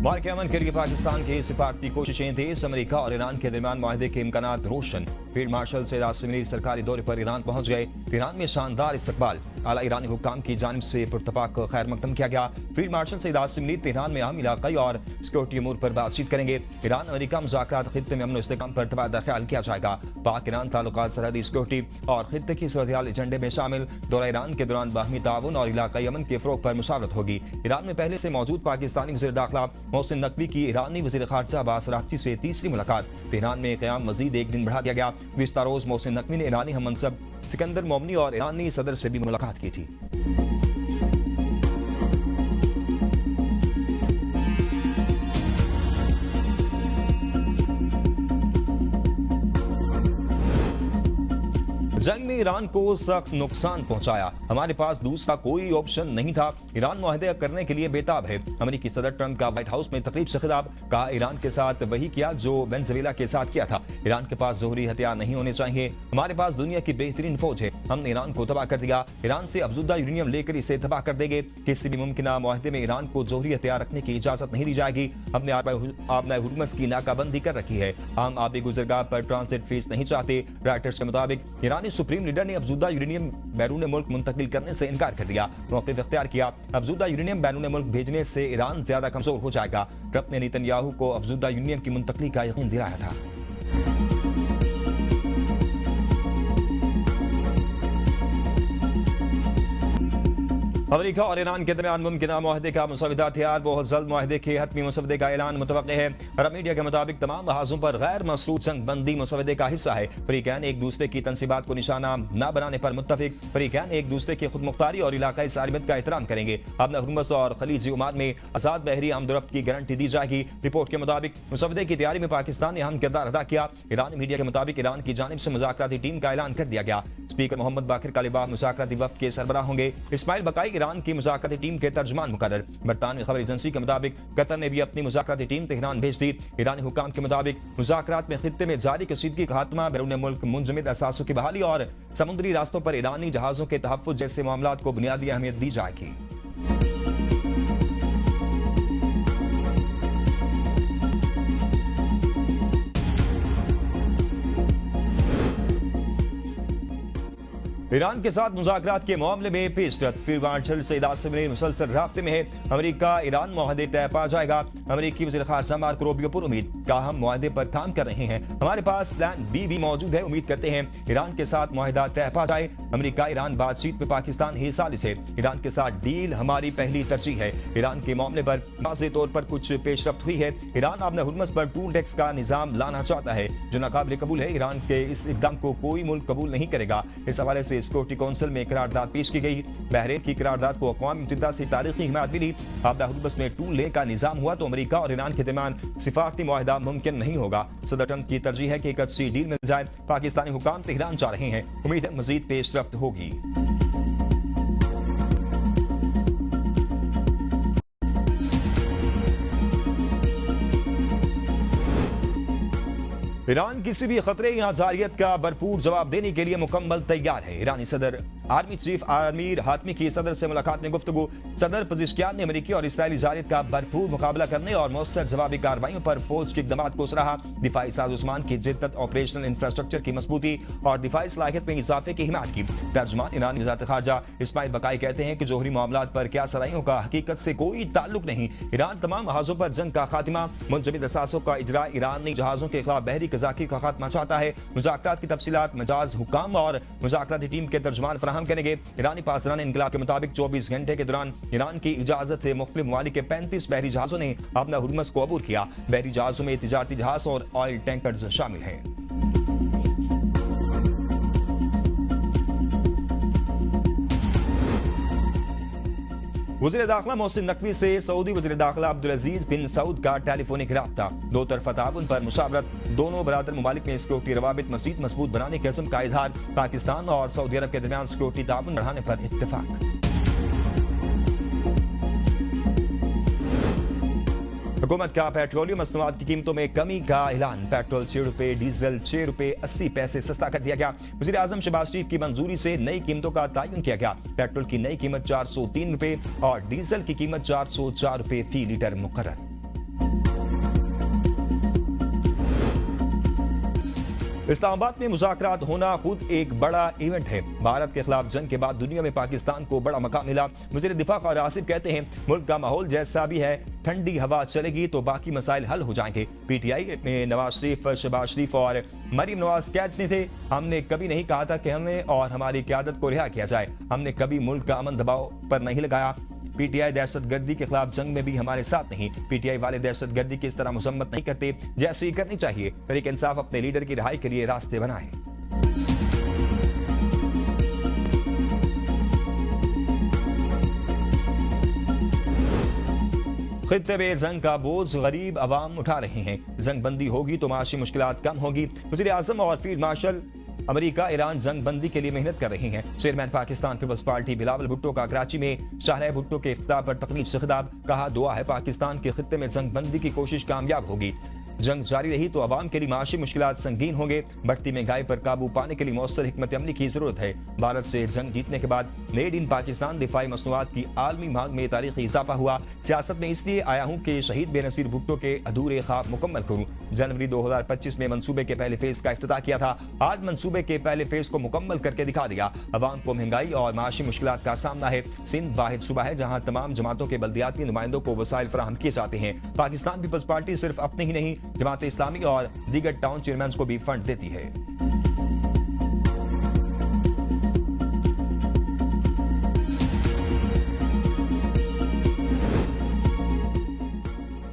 मार्के अमन के लिए पाकिस्तान की सिफारती कोशिशें तेज। अमेरिका और ईरान के दरमियान माहदे के इम्कानात रोशन। फील्ड मार्शल सैयद आसिम मीर सरकारी दौरे पर ईरान पहुंच गए। ईरान में शानदार इस्तकबाल। आला ईरानी हुक्काम की जानिब से पुरतपाक खैर मकदम किया गया। Field marshal Syed Asim Mir Tehran में अहम इलाकाई और सिक्योरिटी अमूर पर बातचीत करेंगे। ईरान अमेरिका मुज़ाकरात खित्ते में अमन इस्तेहकाम पर तबादला ख्याल किया जाएगा। पाक ईरान ताल्लुकात, सरहदी सिक्योरिटी और खित्ते की सूरत-ए-हाल एजेंडे में शामिल। दौरा ईरान के दौरान बाहमी ताउन और इलाकाई अमन के फ़रोग़ पर मुशावरत होगी। ईरान में पहले से मौजूद पाकिस्तानी वज़ीर दाखिला मोहसिन नकवी की ईरानी वज़ीर ख़ारजा अब्बास अराग़ची से तीसरी मुलाकात। तेहरान में क़याम मज़ीद एक दिन बढ़ा दिया गया। गुज़िश्ता रोज़ मोहसिन नकवी ने ईरानी हममनसब सिकंदर मोमनी और ईरानी सदर से भी मुलाकात की थी। जंग में ईरान को सख्त नुकसान पहुंचाया। हमारे पास दूसरा कोई ऑप्शन नहीं था। ईरान मुआहदे करने के लिए बेताब है। अमेरिकी सदर ट्रंप का व्हाइट हाउस में तकरीब से खिताब। कहा, ईरान के साथ वही किया जो वेनेजुएला के साथ किया था। ईरान के पास जोहरी हथियार नहीं होने चाहिए। हमारे पास दुनिया की बेहतरीन फौज है। हमने ईरान को तबाह कर दिया। ईरान से अफजुदा यूरेनियम लेकर इसे तबाह कर देंगे। किसी भी मुमकिन मुआहदे में ईरान को जोहरी हथियार रखने की इजाजत नहीं दी जाएगी। हमने आबनाए हुर्मुज़ की नाकाबंदी कर रखी है। हम आबी गुजरगाह पर ट्रांजिट फीस नहीं चाहते। राइटर्स के मुताबिक ईरानी सुप्रीम लीडर ने अफजुदा यूरेनियम बैरून मुल्क मुंतकिल करने से इनकार कर दिया। मौक़िफ़ इख्तियार किया। अफजुदा यूरेनियम बैरून मुल्क भेजने से ईरान ज्यादा कमजोर हो जाएगा। ट्रंप ने नेतन्याहू को अफजुदा यूरेनियम की मुंतकिली का यकीन दिलाया था। अमेरिका और ईरान के दरमियान मुमकिन मुआहदे का मुसवदा तैयार। बहुत जल्द मुआहदे के हतमी मुसवदे का ऐलान मुतवक्किह है। अरब मीडिया के मुताबिक तमाम लहाजों पर गैर मसरूद जंग बंदी मुसवदे का हिस्सा है। फरीकैन एक दूसरे की तनसीबात को निशाना न बनाने पर मुत्तफिक। फरीकैन एक दूसरे की खुद मुख्तारी और इलाकाई सार्वभौमिकता का एहतराम करेंगे। अब हुर्मुज़ और खलीजी ओमान में आजाद बहरी आमदोरफ्त की गारंटी दी जाएगी। रिपोर्ट के मुताबिक मुसवदे की तैयारी में पाकिस्तान ने अहम किरदार अदा किया। ईरानी मीडिया के मुताबिक ईरान की जानिब से मुज़ाकराती टीम का ऐलान कर दिया गया। स्पीकर मोहम्मद बाकिर कालिबाफ मुज़ाकराती वफ़द के सरबराह होंगे। इस्माइल बकाई ईरान की मुज़ाकराती टीम के तर्जुमान मुकर्रर। बरतानवी खबर एजेंसी के मुताबिक कतर ने भी अपनी मुज़ाकराती टीम तेहरान भेज दी। ईरानी हुक्काम के मुताबिक मुज़ाकरात में खित्ते में जारी कशीदगी का खात्मा, बैरून मुल्क मुंजमद असासों की बहाली और समुद्री रास्तों पर ईरानी जहाजों के तहफ़्फ़ुज़ जैसे मामलात को बुनियादी अहमियत दी जाएगी। ईरान के साथ मुज़ाकरात के मामले में पेशरफ। फील्ड मार्शल सैयद आसिम मीर मुसलसल राब्ते में है। अमेरिका ईरान मुआहदे तय पा जाएगा। अमेरिकी वज़ीर ख़ारजा मार्को रूबियो पर उम्मीद। कहा, हम मुआहदे पर काम कर रहे हैं। हमारे पास प्लान बी भी मौजूद है। उम्मीद करते हैं ईरान के साथ मुआहदा तय पा जाए। अमेरिका ईरान बातचीत में पाकिस्तान ही सालिस है। ईरान के साथ डील हमारी पहली तरजीह है। ईरान के मामले पर वाज़ेह तौर पर कुछ पेशरफ्त हुई है। ईरान आबनाए हुर्मुज़ पर टूल टैक्स का निज़ाम लाना चाहता है जो नाकाबिल कबूल है। ईरान के इस इक़दाम को कोई मुल्क कबूल नहीं करेगा। इस हवाले से सिक्योरिटी काउंसिल में करारदाद पेश की गई। बहरीन की करारदाद को अक़वाम मुत्तहिदा से तारीखी हिमायत मिली। आबनाए हुर्मुज़ में टूल ले का निज़ाम हुआ तो अमेरिका और ईरान के दरमियान सिफारती मुआहदा मुमकिन नहीं होगा। सदर ट्रंप की तरजीह है कि एक अच्छी डील मिल जाए। पाकिस्तानी हुक्काम तेहरान जा रहे हैं। उम्मीद है मजीद पेशरफ्त होगी। ईरान किसी भी खतरे या जारियत का भरपूर जवाब देने के लिए मुकम्मल तैयार है। ईरानी सदर आर्मी चीफ आमिर हातमी की सदर से मुलाकात में गुफ्तगू। सदर पज़ेश्कियान ने अमेरिकी और इसराइली जारियत का भरपूर मुकाबला करने और मौसर जवाबी कार्रवाइयों पर फौज के इक़दामात को सराहा। दिफाई साज़ोसामान की जिद्दत, ऑपरेशनल इंफ्रास्ट्रक्चर की मजबूती और दिफाई सलाहियत में इजाफे की हिमायत की। तर्जुमान ईरानी वज़ारत ख़ारजा इस्माइल बकाई कहते हैं कि जोहरी मामलात पर क्या सराइयों का हकीकत से कोई ताल्लुक नहीं। ईरान तमाम जहाज़ों पर जंग का खात्मा, मुंजमद असासों का इजरा, ईरानी जहाज़ों के खिलाफ बहरी कज़ाकी का खात्मा चाहता है। मुज़ाकरात की तफसीलात मजाज हुक्काम और मुज़ाकराती टीम के तर्जुमान फराहम करेंगे। ईरानी पासदारान इंक़िलाब के मुताबिक 24 घंटे के दौरान ईरान की इजाजत से मुख्तलिफ ममालिक के 35 बहरी जहाज़ों ने अपना हुर्मुज़ को अबूर किया। बहरी जहाज़ों में तिजारती जहाज़ और ऑयल टैंकर्स शामिल हैं। वज़ीर दाखिला मोहसिन नकवी से सऊदी वज़ीर दाखिला अब्दुल अजीज बिन सऊद का टेलीफोनिक राब्ता। दो तरफ़ा ताउन पर मुशावरत। दोनों बरादर ममालिक में सिक्योरिटी रवाबित मज़ीद मजबूत बनाने के अज़्म का इज़हार। पाकिस्तान और सऊदी अरब के दरमियान सिक्योरिटी ताउन बढ़ाने पर इत्तेफाक। हुकूमत का पेट्रोलियम मसनूआत की कीमतों में कमी का ऐलान। पेट्रोल 6 रुपए, डीजल 6 रुपए 80 पैसे सस्ता कर दिया गया। वज़ीर आज़म शहबाज शरीफ की मंजूरी से नई कीमतों का तयन किया गया। पेट्रोल की नई कीमत 403 रुपए और डीजल की कीमत 404 रुपए फी लीटर मुकर्रर। इस्लामाबाद में मुज़ाकरात होना खुद एक बड़ा इवेंट है। भारत के खिलाफ जंग के बाद दुनिया में पाकिस्तान को बड़ा मकाम मिला। वज़ीर दिफा ख्वाजा आसिफ कहते हैं, मुल्क का माहौल जैसा भी है, ठंडी हवा चलेगी तो बाकी मसाइल हल हो जाएंगे। पीटीआई में नवाज शरीफ, शहबाज शरीफ और मरीम नवाज कैद में थे। हमने कभी नहीं कहा था कि हमें और हमारी क़यादत को रिहा किया जाए। हमने कभी मुल्क का अमन दबाव पर नहीं लगाया। पीटीआई दहशतगर्दी के खिलाफ जंग में भी हमारे साथ नहीं। पीटीआई वाले दहशतगर्दी की इस तरह मजम्मत नहीं करते जैसे ही करनी चाहिए। तहरीक इंसाफ अपने लीडर की रिहाई के लिए रास्ते बनाए। खित्ते में जंग का बोझ गरीब अवाम उठा रहे हैं। जंग बंदी होगी तो माशी मुश्किलात कम होगी। वज़ीर आज़म और फील्ड मार्शल अमेरिका ईरान जंग बंदी के लिए मेहनत कर रही हैं। चेयरमैन पाकिस्तान पीपल्स पार्टी बिलावल भुट्टो का कराची में शाहराह भुट्टो के इफ्तिताह पर तकरीब से खिताब। कहा, दुआ है पाकिस्तान के खित्ते में जंग बंदी की कोशिश कामयाब होगी। जंग जारी रही तो अवाम के लिए माशी मुश्किलात संगीन होंगे। बढ़ती महंगाई पर काबू पाने के लिए मौसर हिकमत अमली की जरूरत है। भारत से जंग जीतने के बाद मेड इन पाकिस्तान दिफाई मसनूआत की आलमी मांग में तारीखी इजाफा हुआ। सियासत में इसलिए आया हूँ कि शहीद बेनसीर भुट्टो के अधूरे ख्वाब मुकम्मल करूँ। जनवरी 2025 में मंसूबे के पहले फेज का इफ्तिताह किया था। आज मंसूबे के पहले फेज को मुकम्मल करके दिखा दिया। अवाम को महंगाई और माशी मुश्किलात का सामना है। सिंध वाहिद सूबा है जहाँ तमाम जमातों के बल्दियाती नुमाइंदों को वसाइल फराहम किए जाते हैं। पाकिस्तान पीपल्स पार्टी सिर्फ अपने ही नहीं, जमात इस्लामी और दीगर टाउन चेयरमैन को भी फंड देती है।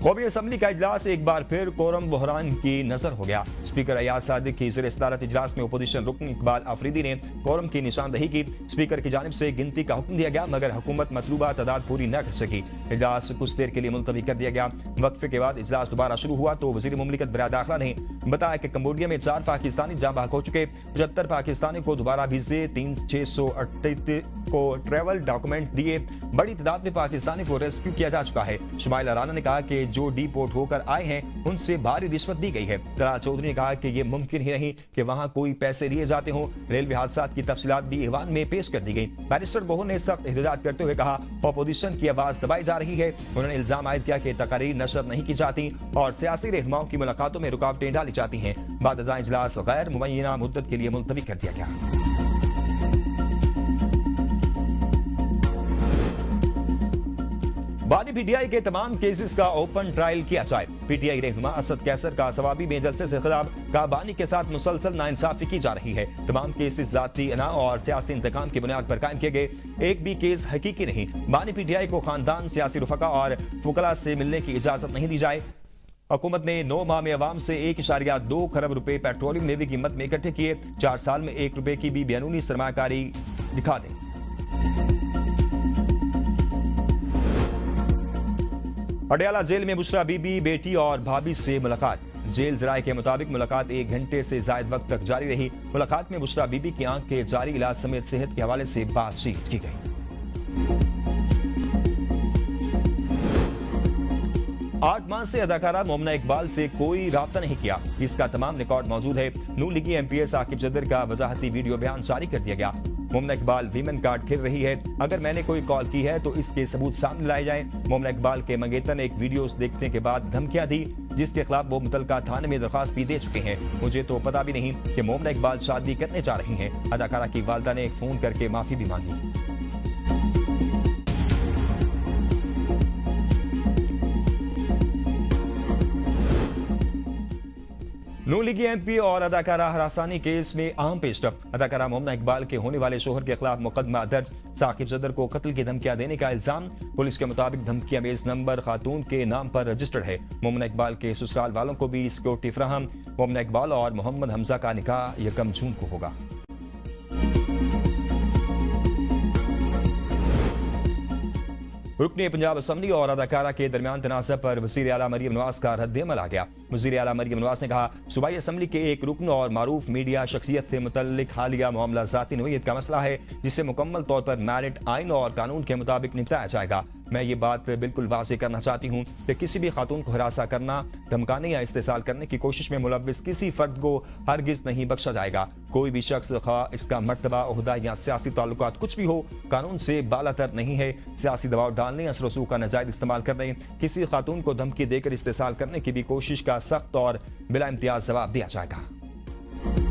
कौमी असम्बली का इजलास एक बार फिर कोरम बहरान की नजर हो गया। स्पीकर अयाज सादिक की ज़ेर सदारत इजलास में अपोजिशन रुकन इकबाल आफरीदी ने कोरम की निशानदही की। स्पीकर की जानिब से गिनती का हुक्म दिया गया मगर हुकूमत मतलूबा तादाद पूरी न कर सकी। इजलास कुछ देर के लिए मुलतवी कर दिया गया। वक्फे के बाद इजलास दोबारा शुरू हुआ तो वज़ीर मुमलिकत बराए दाखिला ने बताया कि कंबोडिया में 4 पाकिस्तानी जाँ बहक हो चुके। 75 पाकिस्तानी को दोबारा वीजे, 638 को ट्रैवल डॉक्यूमेंट दिए। बड़ी तादाद में पाकिस्तानी को रेस्क्यू किया जा चुका है। शुमाइल राना ने कहा कि जो डीपोर्ट होकर आए हैं उनसे भारी रिश्वत दी गई है। तला चौधरी ने कहा कि यह मुमकिन ही नहीं कि वहां कोई पैसे लिए जाते हों। रेलवे हादसा की तफसीलात भी ईवान में पेश कर दी गई। बैरिस्टर गोहर ने सख्त एहतजाज करते हुए कहा, अपोजिशन की आवाज दबाई जा रही है। उन्होंने इल्जाम आयद किया कि तकारीर नशर नहीं की जाती और सियासी रहनुमाओं की मुलाकातों में रुकावटें डाली जाती हैं। बाद इजलास गैर मुमय्यना मुद्दत के लिए मुलतवी कर दिया गया। बानी पीटीआई के तमाम केसेस का ओपन ट्रायल किया जाए। पीटीआई रहनुमा असद कैसर का सवाबी में जलसे से खिताब। का बानी के साथ मुसलसल नाइंसाफी की जा रही है। तमाम केसेस जाती अना और सियासी इंतकाम की बुनियाद पर कायम किए गए। एक भी केस हकीकी नहीं। बानी पीटीआई को खानदान, सियासी रुफका और फुकरा से मिलने की इजाजत नहीं दी जाए। हुकूमत ने 9 माह में अवाम से 1.2 खरब रुपए पेट्रोलियम लेवी कीमत में इकट्ठे किए। 4 साल में 1 रुपए की भी बेकानूनी सरमाकारी दिखा दें। अडयाला जेल में बुशरा बीबी, बेटी और भाभी से मुलाकात। जेल जराये के मुताबिक मुलाकात 1 घंटे से ज्यादा वक्त तक जारी रही। मुलाकात में बुशरा बीबी की आंख के जारी इलाज समेत सेहत के हवाले से बातचीत की गई। 8 माह से अदाकारा मोमना इकबाल से कोई राब्ता नहीं किया। इसका तमाम रिकॉर्ड मौजूद है। नून लीगी एमपीएस आकिब जदर का वजाहती वीडियो बयान जारी कर दिया गया। मोमना इकबाल वीमेन कार्ड खेल रही है। अगर मैंने कोई कॉल की है तो इसके सबूत सामने लाए जाएं। मोमना इकबाल के मंगेतर ने एक वीडियो देखने के बाद धमकियां दी जिसके खिलाफ वो मुतलका थाने में दरखास्त भी दे चुके हैं। मुझे तो पता भी नहीं कि मोमना इकबाल शादी करने जा रही हैं। अदाकारा की वालदा ने एक फोन करके माफी भी मांगी। नून लीगी एमपी और अदाकारा हरासानी केस में अहम पेशरफ। अदाकारा मोमना इकबाल के होने वाले शोहर के खिलाफ मुकदमा दर्ज। साकिब सदर को कत्ल की धमकियां देने का इल्जाम। पुलिस के मुताबिक धमकियां बेस नंबर खातून के नाम पर रजिस्टर्ड है। मोमना इकबाल के ससुराल वालों को भी सिक्योरिटी फ्राहम। मोमना इकबाल और मोहम्मद हमजा का निकाह 1 जून को होगा। रुकने पंजाब असम्बली और अदाकारा के दरमियान तनाज़ा पर वज़ीर आला मरीम नवाज का रद्द-ए-अमल आ गया। वज़ीर आला मरीम नवाज ने कहा, सूबाई असम्बली के एक रुकन और मारूफ मीडिया शख्सियत से मुतल्लिक हालिया मामला ज़ाती नौइयत का मसला है जिसे मुकम्मल तौर पर मैरिट आइन और कानून के मुताबिक निपटाया जाएगा। मैं ये बात बिल्कुल वाज़ेह करना चाहती हूँ कि किसी भी खातून को हरासा करना, धमकाने या इस्तेसाल करने की कोशिश में मुलव्विस किसी फर्द को हरगिज नहीं बख्शा जाएगा। कोई भी शख्स खा इसका मर्तबा, ओहदा या सियासी ताल्लुकात कुछ भी हो, कानून से बालातर नहीं है। सियासी दबाव डालने, असर रसूख का नाजायज इस्तेमाल करने, किसी खातून को धमकी देकर इस्तेसाल करने की भी कोशिश का सख्त और बिला इम्तियाज जवाब दिया जाएगा।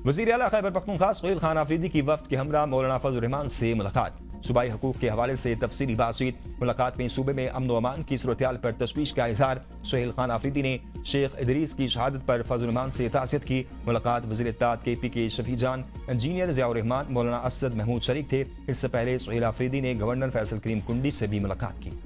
वज़ीर आला खैबर पख्तूनख्वा सुहेल खान आफरीदी की वफ्द के हमरा मौलाना फजल रहमान से मुलाकात। सूबाई हकूक़ के हवाले से तफसीली बातचीत। मुलाकात में सूबे में अमन व अमान की सूरत पर तशवीश का इजहार। सुहेल खान आफरीदी ने शेख इदरीस की शहादत पर फजल रहमान से ताज़ियत की। मुलाकात वज़ीर इत्तेहाद KP के शफी जान, इंजीनियर ज़ियाउर रहमान, मौलाना असद महमूद शरीक थे। इससे पहले सुहेल आफरीदी ने गवर्नर फैसल करीम कुंडी से भी मुलाकात की।